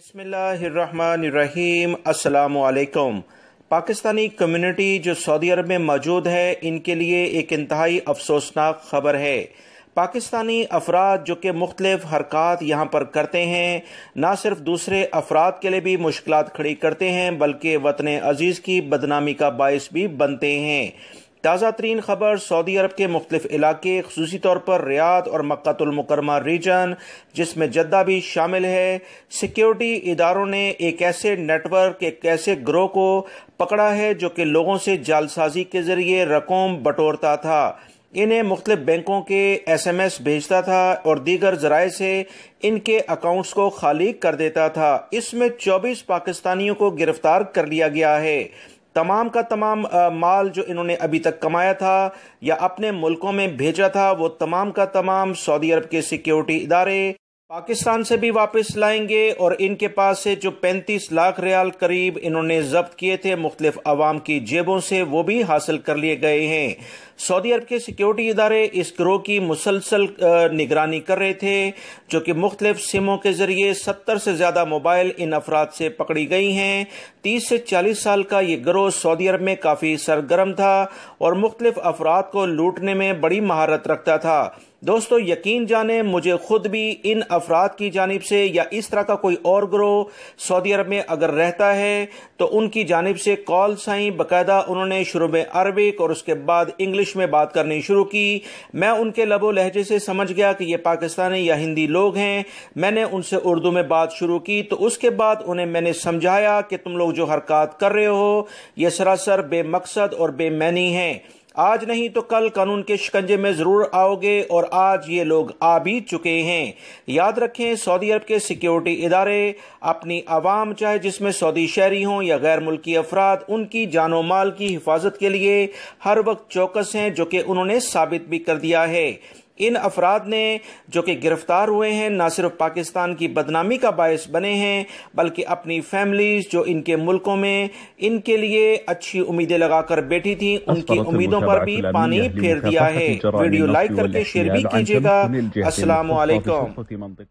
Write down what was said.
बिस्मिल्लाहिर्रहमानिर्रहीम। अस्सलामुअलैकुम। पाकिस्तानी कम्युनिटी जो सऊदी अरब में मौजूद है, इनके लिए एक इंतहाई अफसोसनाक खबर है। पाकिस्तानी अफराद जो कि मुख्तलिफ हरकत यहाँ पर करते हैं, ना सिर्फ दूसरे अफराद के लिए भी मुश्किलात खड़ी करते हैं, बल्कि वतन अजीज़ की बदनामी का बायस भी बनते हैं। ताज़ा तरीन खबर सऊदी अरब के मुख्तलिफ इलाके, खुसूसी तौर पर रियाद और मक्कातुल मुकर्रमा रीजन, जिसमें जद्दा भी शामिल है, सिक्योरिटी इदारों ने एक ऐसे नेटवर्क, एक ऐसे ग्रोह को पकड़ा है जो कि लोगों से जालसाजी के जरिए रकम बटोरता था, इन्हें मुख्तलिफ बैंकों के SMS भेजता था और दीगर जराए से इनके अकाउंट्स को खाली कर देता था। इसमें 24 पाकिस्तानियों को गिरफ्तार कर लिया गया है। तमाम का तमाम माल जो इन्होंने अभी तक कमाया था या अपने मुल्कों में भेजा था, वो तमाम का तमाम सऊदी अरब के सिक्योरिटी इदारे पाकिस्तान से भी वापस लाएंगे और इनके पास से जो 35 लाख रियाल करीब इन्होंने जब्त किए थे मुख्तलिफ अवाम की जेबों से, वो भी हासिल कर लिए गए हैं। सऊदी अरब के सिक्योरिटी इदारे इस गिरोह की मुसलसल निगरानी कर रहे थे, जो कि मुख्तलिफ सिमों के जरिए 70 से ज्यादा मोबाइल इन अफराद से पकड़ी गई हैं। 30 से 40 साल का ये गिरोह सऊदी अरब में काफी सरगर्म था और मुख्तलिफ अफराद को लूटने में बड़ी महारत रखता था। दोस्तों, यकीन जाने, मुझे खुद भी इन अफराद की जानिब से या इस तरह का कोई और गिरोह सऊदी अरब में अगर रहता है तो उनकी जानिब से कॉल्स आई। बाकायदा उन्होंने शुरू में अरबिक और उसके बाद इंग्लिश में बात करनी शुरू की। मैं उनके लबो लहजे से समझ गया कि ये पाकिस्तानी या हिंदी लोग हैं। मैंने उनसे उर्दू में बात शुरू की, तो उसके बाद उन्हें मैंने समझाया कि तुम लोग जो हरकत कर रहे हो ये सरासर बेमकसद और बेमैनी हैं। आज नहीं तो कल कानून के शिकंजे में जरूर आओगे और आज ये लोग आ भी चुके हैं। याद रखें, सऊदी अरब के सिक्योरिटी इदारे अपनी आवाम, चाहे जिसमें सऊदी शहरी हों या गैर मुल्की अफराद, उनकी जानो माल की हिफाजत के लिए हर वक्त चौकस हैं, जो कि उन्होंने साबित भी कर दिया है। इन अफराद ने जो कि गिरफ्तार हुए हैं, न सिर्फ पाकिस्तान की बदनामी का बायस बने हैं, बल्कि अपनी फैमिलीज जो इनके मुल्कों में इनके लिए अच्छी उम्मीदें लगाकर बैठी थी, उनकी उम्मीदों पर भी पानी फेर दिया है। वीडियो लाइक करके शेयर भी कीजिएगा। अस्सलाम वालेकुम।